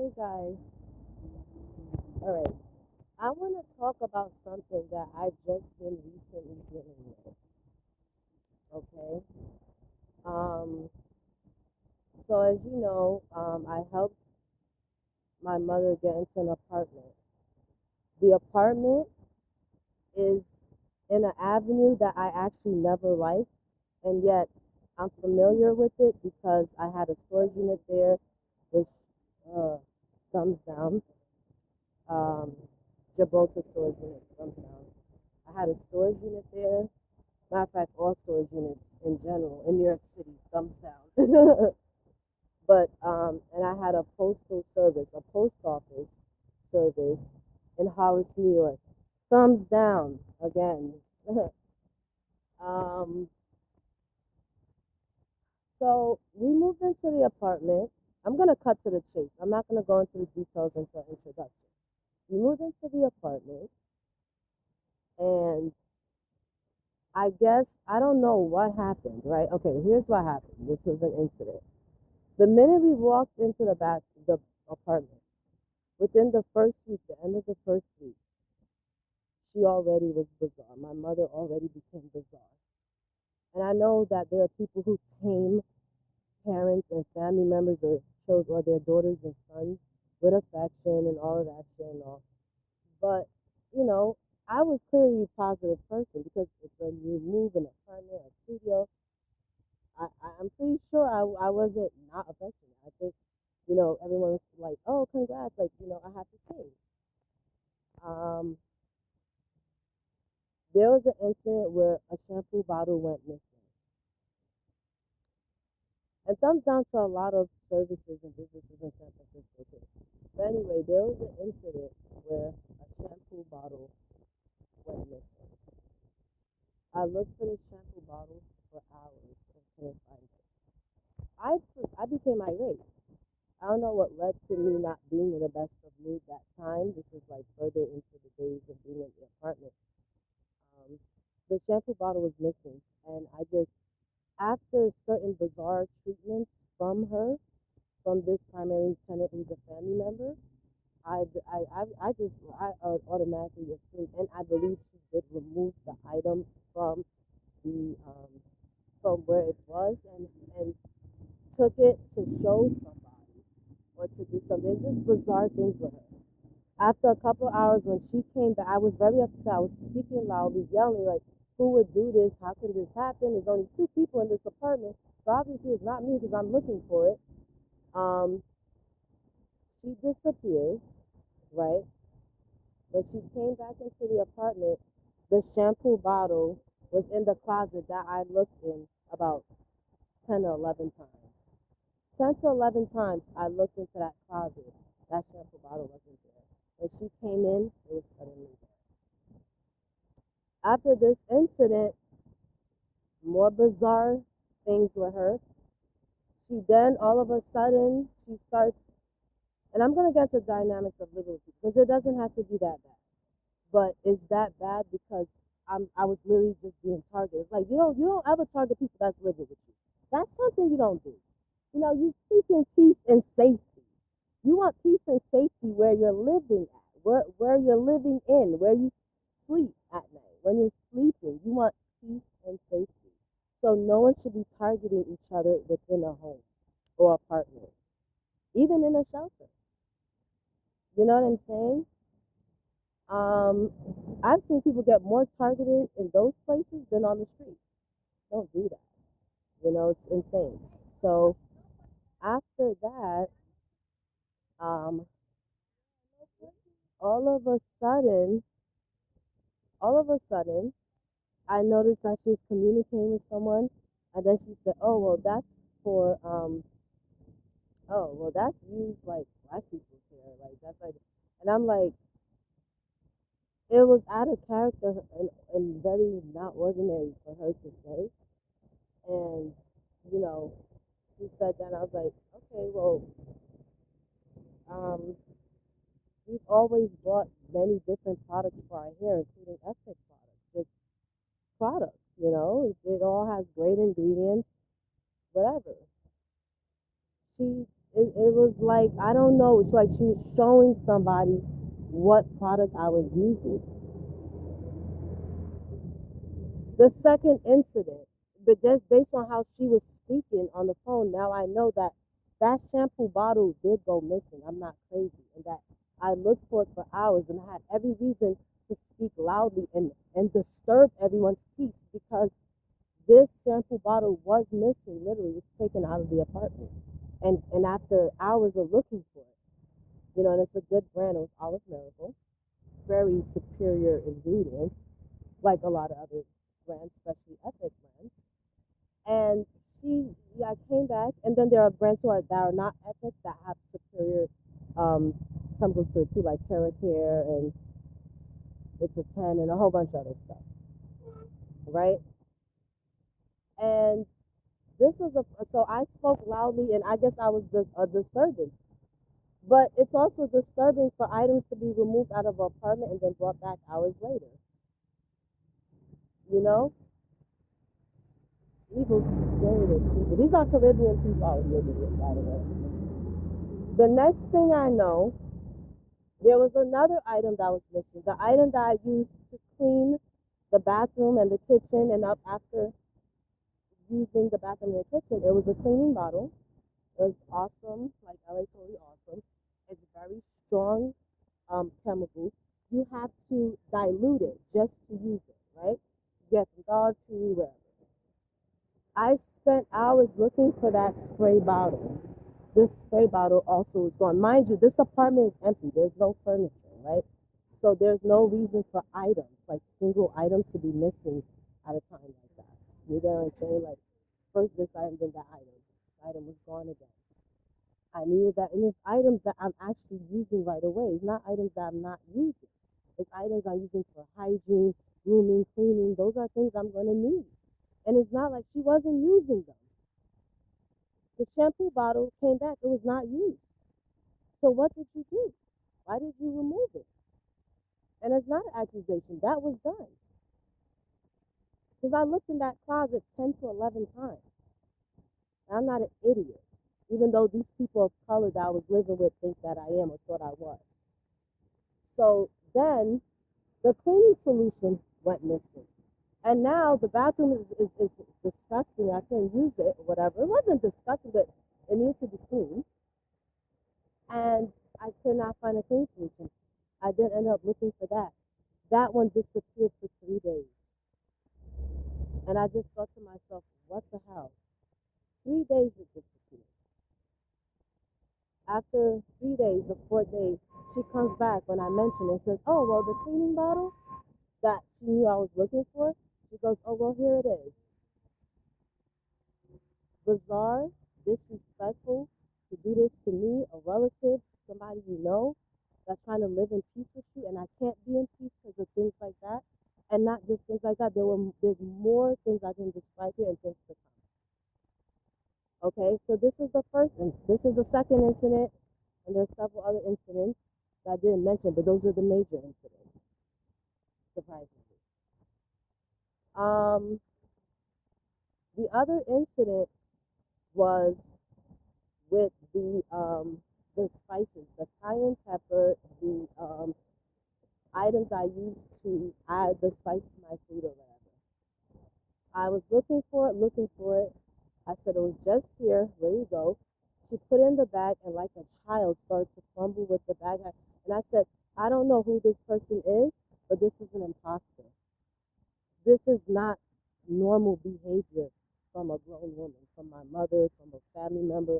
Hey guys. All right. I want to talk about something that I've just been recently dealing with. Okay. Um. So as you know, I helped my mother get into an apartment. The apartment is in an avenue that I actually never liked, and yet I'm familiar with it because I had a storage unit there, which uh, thumbs down. Um, Gibraltar storage unit, thumbs down. I had a storage unit there. Matter of fact, all storage units in general in New York City, thumbs down. But and I had a postal service, a post office service in Hollis, New York, thumbs down again. um, so we moved into the apartment. I'm gonna cut to the chase. I'm not gonna go into the details until introduction. We moved into the apartment, and I guess I don't know what happened. Right? Okay, here's what happened. This was an incident. The minute we walked into the apartment, within the first week, the end of the first week, she already was bizarre. My mother already became bizarre. And I know that there are people who tame parents and family members or children or their daughters and sons with affection and all of that shit and all. But, you know, I was clearly a positive person because it's a new move, an apartment, a studio. I'm pretty sure I wasn't not affected. I think, everyone was like, oh, congrats. Like, I had to change. Um, there was an incident where a shampoo bottle went missing. And thumbs down to a lot of services and businesses in San Francisco too. But anyway, there was an incident where a shampoo bottle went missing. I looked for this shampoo bottle for hours and couldn't find it. I became irate. I don't know what led to me not being in the best of mood that time. This is like further into the days of being in the apartment. Um, the shampoo bottle was missing, and I just, after certain bizarre treatments from her, from this primary tenant who's a family member, I automatically assumed, and I believe she did remove the item from the from where it was and took it to show somebody or to do something. There's just bizarre things with her. After a couple of hours, when she came back, I was very upset. I was speaking loudly, yelling like, "Who would do this? How can this happen? There's only two people in this apartment, so obviously it's not me because I'm looking for it." Um, she disappears, right? When she came back into the apartment, the shampoo bottle was in the closet that I looked in about 10 or 11 times. 10 to 11 times I looked into that closet. That shampoo bottle wasn't there. When she came in, it was suddenly there. After this incident, more bizarre things with her. She then all of a sudden she starts, and I'm gonna get to dynamics of living with people because it doesn't have to be that bad. But is that bad because I was literally just being targeted? It's like you don't ever target people that's living with you. That's something you don't do. You seeking peace and safety. You want peace and safety where you're living at, where you're living in, where you sleep at night. When you're sleeping, you want peace and safety. So no one should be targeting each other within a home or apartment, even in a shelter. You know what I'm saying? Um, I've seen people get more targeted in those places than on the streets. Don't do that. It's insane. So after that, um, all of a sudden, all of a sudden, I noticed that she was communicating with someone, and then she said, "Oh, well, that's for well, that's used like black people's hair, like that's like," and I'm like, it was out of character and very not ordinary for her to say, and you know, she said that, and I was like, okay, well, um, we've always bought many different products for our hair, including ethnic products, just products, it all has great ingredients, whatever. She it was like, I don't know, it's like she was showing somebody what product I was using. The second incident, but just based on how she was speaking on the phone, now I know that that shampoo bottle did go missing. I'm not crazy, and that I looked for it for hours, and I had every reason to speak loudly and disturb everyone's peace because this shampoo bottle was missing. Literally, was taken out of the apartment, and after hours of looking for it, and it's a good brand. It was Olive Miracle, very superior ingredients, like a lot of other brands, especially ethnic brands. And I came back, and then there are brands that are not ethnic that have superior um, chemicals to it too, like Caracare and It's a 10 and a whole bunch of other stuff, right? And this was so I spoke loudly, and I guess I was just a disturbance. But it's also disturbing for items to be removed out of an apartment and then brought back hours later. You know, evil spirited people. These are Caribbean people I was living with, by the way. The next thing I know, there was another item that was missing. The item that I used to clean the bathroom and the kitchen, and up after using the bathroom and the kitchen, it was a cleaning bottle. It was awesome, like LA totally awesome. It's very strong chemical. You have to dilute it just to use it, right? Get from Dollar Tree, wherever. I spent hours looking for that spray bottle. This spray bottle also is gone. Mind you, this apartment is empty. There's no furniture, right? So there's no reason for items, like single items, to be missing at a time like that. You know what I'm saying? Like, first this item, then that item. The item was gone again. I needed that. And it's items that I'm actually using right away. It's not items that I'm not using. It's items I'm using for hygiene, grooming, cleaning. Those are things I'm going to need. And it's not like she wasn't using them. The shampoo bottle came back. It was not used. So what did you do? Why did you remove it? And it's not an accusation. That was done. Because I looked in that closet 10 to 11 times. And I'm not an idiot. Even though these people of color that I was living with think that I am or thought I was. So then the cleaning solution went missing. And now the bathroom is disgusting. I couldn't use it or whatever. It wasn't disgusting, but it needs to be cleaned. And I could not find a cleaning solution. I did end up looking for that. That one disappeared for 3 days. And I just thought to myself, what the hell? 3 days it disappeared. After 3 days, the fourth day, she comes back when I mentioned it and says, oh, well, the cleaning bottle that she knew I was looking for, she goes, oh, well, here it is. Bizarre, disrespectful to do this to me, a relative, somebody you know, that's trying to live in peace with you, and I can't be in peace because of things like that. And not just things like that. There's more things I can describe here and things to come. Okay, so this is the first incident. This is the second incident, and there's several other incidents that I didn't mention, but those were the major incidents, surprisingly. Um, the other incident was with the spices, the cayenne pepper, the items I use to add the spice to my food or whatever. I was looking for it. I said it was just here, ready to go. She put it in the bag and like a child started to fumble with the bag. And I said, I don't know who this person is, but this is an imposter. This is not normal behavior from a grown woman, from my mother, from a family member,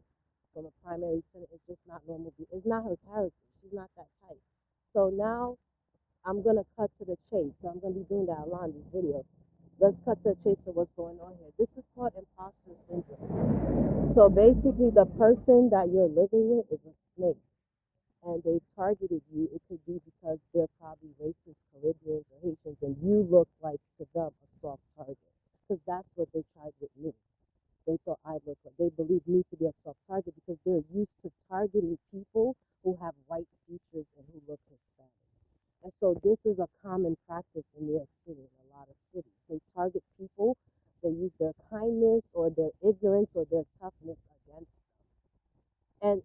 from a primary tenant. It's just not normal. It's not her character. She's not that type. So now I'm gonna cut to the chase. So I'm gonna be doing that a lot in this video. Let's cut to the chase of what's going on here. This is called imposter syndrome. So basically, the person that you're living with is a snake, and they targeted you. It could be because they're probably racist Caribbeans or Haitians, and you look like to them a soft target. Because that's what they tried with me. They thought I looked like, they believed me to be a soft target because they're used to targeting people who have white features and who look Hispanic. And so this is a common practice in New York City, in a lot of cities. They target people, they use their kindness or their ignorance or their toughness against them. And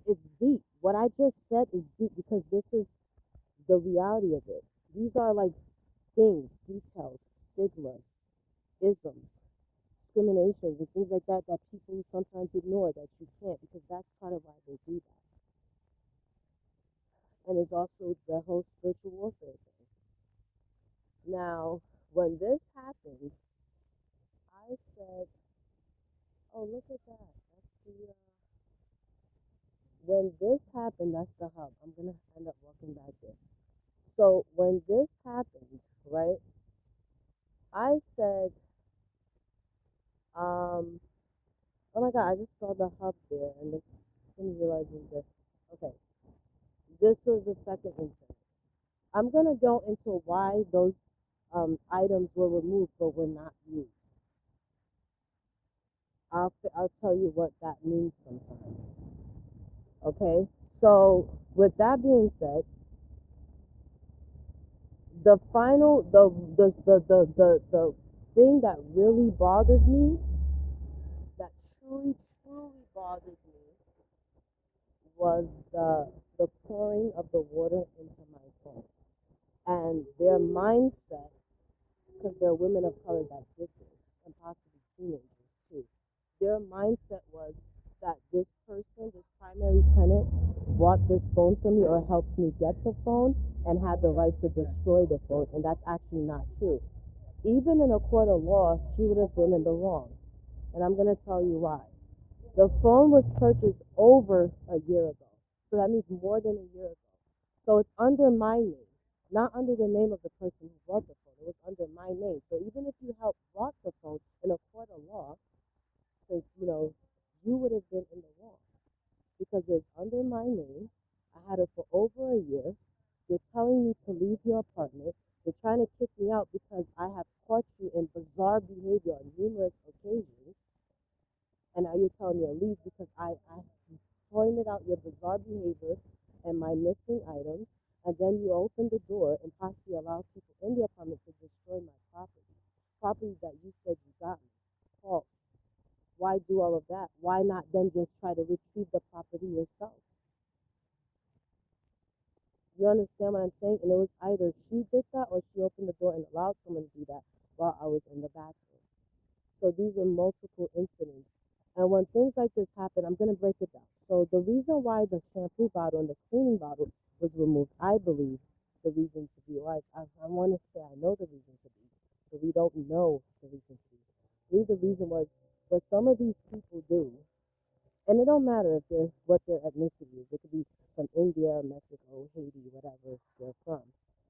said is deep because this is the reality of it. These are like things, details, stigmas, isms, discriminations, and things like that that people sometimes ignore that you can't because that's part of why they do that. And it's also the whole spiritual warfare thing. Now, when this happened, I said, "Oh, look at that! That's the." When this happened, that's the hub. I'm gonna end up walking back there. So when this happened, right? I said, oh my God, I just saw the hub there, and this didn't realize it was there. Okay, this was the second incident. I'm gonna go into why those items were removed but were not used. I'll tell you what that means sometimes. Okay, so with that being said, the final the thing that really bothered me, that truly bothered me, was the pouring of the water into my phone and their mindset, because they're women of color that did this, and possibly teenagers too. Their mindset was that this person, this primary tenant, bought this phone from me or helped me get the phone and had the right to destroy the phone, and that's actually not true. Even in a court of law, she would have been in the wrong, and I'm going to tell you why. The phone was purchased over a year ago, so that means more than a year ago. So it's under my name, not under the name of the person who bought the phone. It was under my name. So even if you helped bought the phone in a court of law, since you would have been in the wrong because it's under my name. I had it for over a year. You're telling me to leave your apartment. You're trying to kick me out because I have caught you in bizarre behavior on numerous occasions. And now you're telling me to leave because I pointed out your bizarre behavior and my missing items. And then you open the door and possibly allow people in the apartment to destroy my property that you said you got me. False. Why do all of that? Why not then just try to retrieve the property yourself? You understand what I'm saying? And it was either she did that or she opened the door and allowed someone to do that while I was in the bathroom. So these were multiple incidents. And when things like this happen, I'm going to break it down. So the reason why the shampoo bottle and the cleaning bottle was removed, I believe the reason to be, or I want to say I know the reason to be, but we don't know the reason to be. I believe the reason was what some of these people do, and it don't matter if they're what their ethnicity is. It could be from India, Mexico, Haiti, whatever they're from.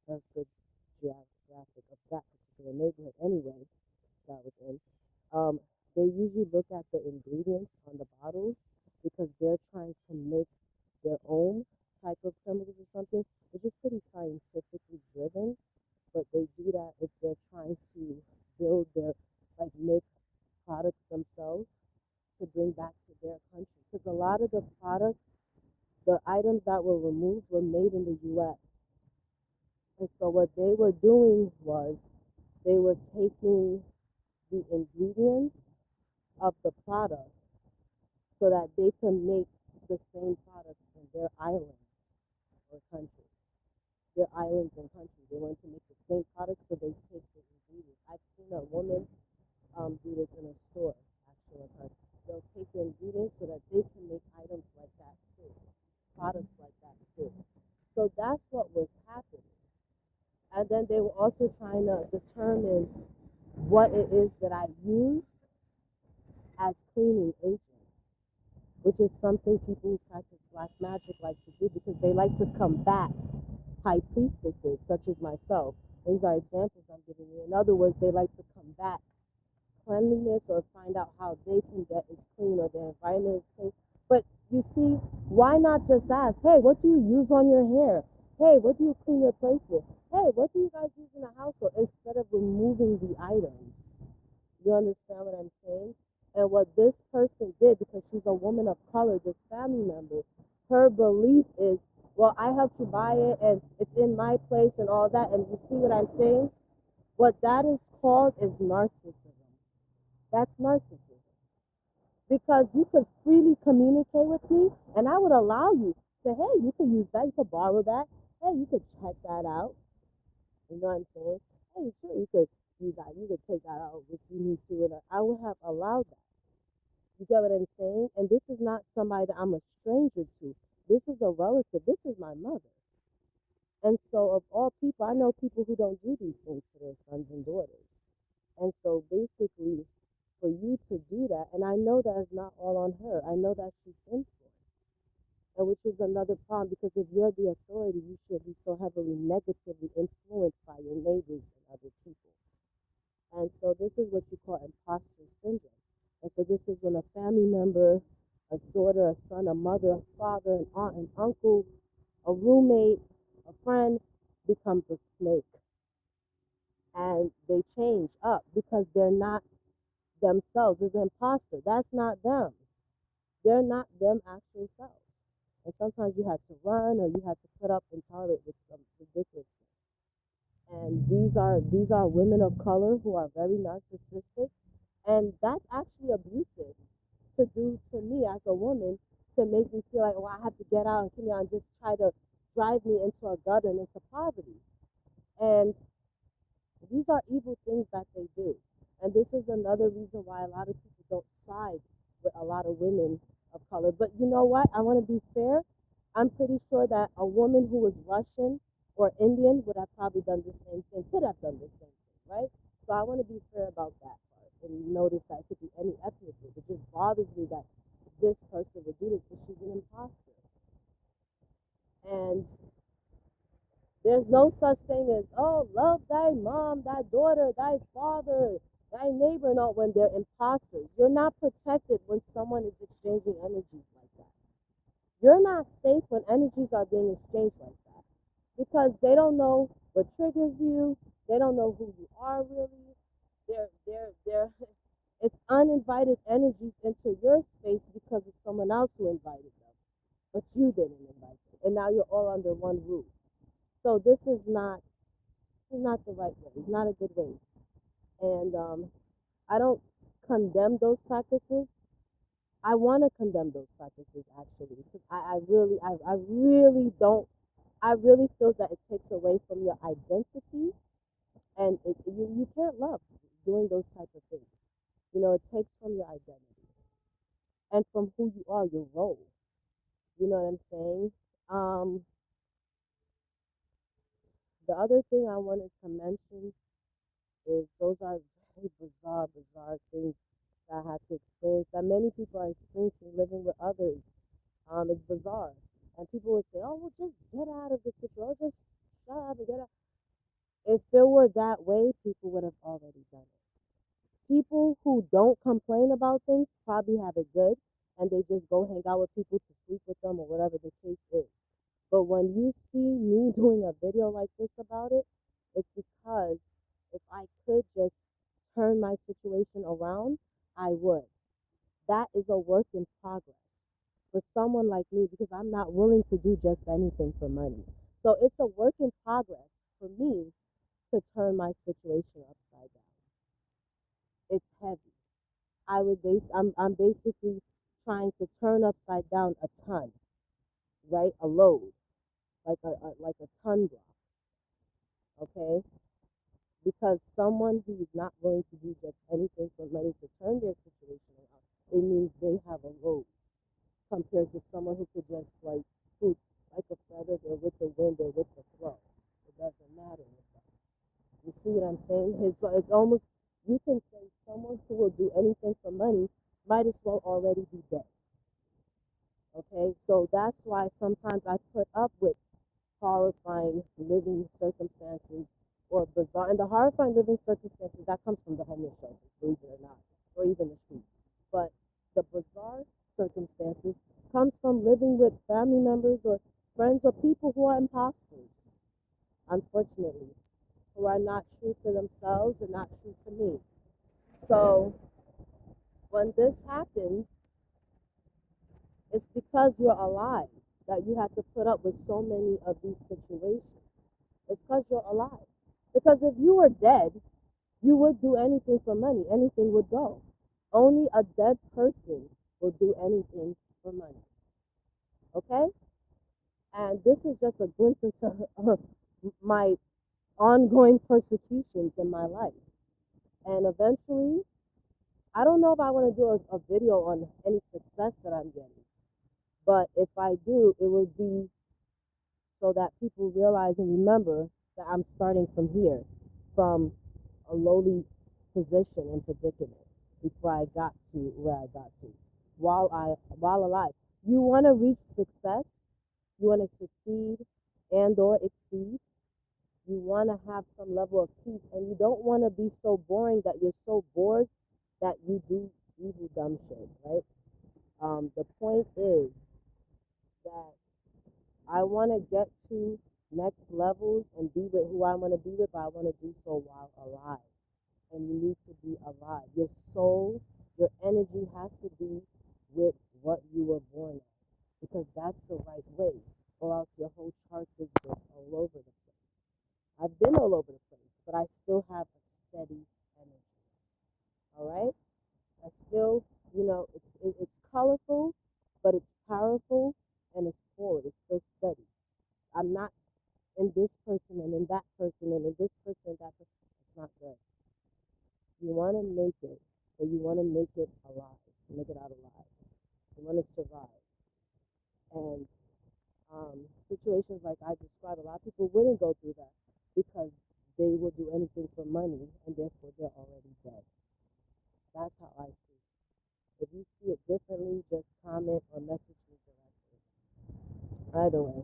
That's the geographic of that particular neighborhood anyway that I was in. They usually look at the ingredients on the bottles because they're trying to make their own type of chemicals or something, which is pretty scientifically driven. But they do that if they're trying to build their, like, make products themselves to bring back to their country. Because a lot of the products, the items that were removed were made in the U.S. And so what they were doing was they were taking the ingredients of the product so that they can make the same products in their islands or countries. Their islands and countries. They want to make the same products, so they take the ingredients. I've seen a woman do this in a store, actually, one time. They'll take the ingredients so that they can make items like that too, products like that too. So that's what was happening. And then they were also trying to determine what it is that I used as cleaning agents, which is something people who practice black magic like to do because they like to combat high priestesses such as myself. These are examples I'm giving you. In other words, they like to combat cleanliness or find out how they can get as clean or their environment is clean. But you see, why not just ask, hey, what do you use on your hair? Hey, what do you clean your place with? Hey, what do you guys use in the household? Instead of removing the items. You understand what I'm saying? And what this person did, because she's a woman of color, this family member, her belief is, well, I helped you buy it and it's in my place and all that. And you see what I'm saying? What that is called is narcissism. That's narcissism. Because you could freely communicate with me and I would allow you say, hey, you could use that, you could borrow that, hey, you could check that out. You know what I'm saying? Hey, sure, you could use that, you could take that out if you need to. And I would have allowed that. You get what I'm saying? And this is not somebody that I'm a stranger to. This is a relative. This is my mother. And so, of all people, I know people who don't do these things to their sons and daughters. And so, basically, for you to do that, and I know that it's not all on her. I know that she's influenced, and which is another problem because if you're the authority, you should be so heavily negatively influenced by your neighbors and other people. And so, this is what you call imposter syndrome. And so, this is when a family member, a daughter, a son, a mother, a father, an aunt, an uncle, a roommate, a friend becomes a snake, and they change up because they're not themselves. It's an imposter. That's not them. They're not them actual selves. And sometimes you had to run or you had to put up and tolerate with some ridiculousness. And these are women of color who are very narcissistic, and that's actually abusive to do to me as a woman, to make me feel like, oh, I have to get out and come out and just try to drive me into a gutter and into poverty. And these are evil things that they do. And this is another reason why a lot of people don't side with a lot of women of color. But you know what? I want to be fair. I'm pretty sure that a woman who was Russian or Indian would have probably done the same thing, could have done the same thing, right? So I want to be fair about that part and notice that it could be any ethnic group. It just bothers me that this person would do this because she's an imposter. And there's no such thing as, oh, love thy mom, thy daughter, thy father, thy neighbor. No, when they're imposters. You're not protected when someone is exchanging energies like that. You're not safe when energies are being exchanged like that because they don't know what triggers you. They don't know who you are really. They're it's uninvited energies into your space because of someone else who invited them, but you didn't invite them, and now you're all under one roof. So this is not the right way. It's not a good way. And I don't condemn those practices. I want to condemn those practices actually because I really don't. I really feel that it takes away from your identity, and you can't love doing those type of things. You know, it takes from your identity and from who you are, your role. You know what I'm saying? Um, the other thing I wanted to mention is those are very bizarre things that I had to experience, that many people are experiencing living with others. It's bizarre. And people would say, oh, well, just get out of the situation. Just shut up and get out. If it were that way, people would have already done it. People who don't complain about things probably have it good and they just go hang out with people to sleep with them or whatever the case is. But when you see me doing a video like this about it, it's because if I could just turn my situation around, I would. That is a work in progress for someone like me because I'm not willing to do just anything for money. So it's a work in progress for me to turn my situation upside down. It's heavy. I'm basically trying to turn upside down a ton, right? A load, like a ton block, okay? Because someone who is not willing to do just anything for money to turn their situation around, it means they have a load compared to someone who could just who's like a feather, they're with the wind, they're with the flow. It doesn't matter with them. You see what I'm saying? It's almost, you can say someone who will do anything for money might as well already be dead. Okay, so that's why sometimes I put up with horrifying living circumstances or bizarre, and the horrifying living circumstances that comes from the homeless shelters, believe it or not, or even the streets. But the bizarre circumstances comes from living with family members or friends or people who are imposters, unfortunately, who are not true to themselves and not true to me. So when this happens, it's because you're alive that you have to put up with so many of these situations. It's because you're alive. Because if you were dead, you would do anything for money. Anything would go. Only a dead person will do anything for money. Okay? And this is just a glimpse into my ongoing persecutions in my life. And eventually, I don't know if I want to do a video on any success that I'm getting, but if I do, it will be so that people realize and remember that I'm starting from here, from a lowly position and predicament before I got to where I got to while alive. You want to reach success, you want to succeed and or exceed, you want to have some level of peace, and you don't want to be so boring that you're so bored that you do evil dumb shit, right? The point is that I want to get to next levels and be with who I want to be with, but I want to do so while alive. And you need to be alive. Your soul, your energy has to be with what you were born as, because that's the right way, or else your whole chart is just all over the place. I've been all over the place, but I still have a steady energy. All right? I still, it's colorful, but it's powerful and it's forward. It's still steady. I'm not in this person and in that person and in this person and that person. It's not good. You want to make it, but you want to make it alive, make it out alive. You want to survive. And situations like I described, a lot of people wouldn't go through that because they will do anything for money and therefore they're already dead. That's how I see it. If you see it differently, just comment or message me directly. Either way.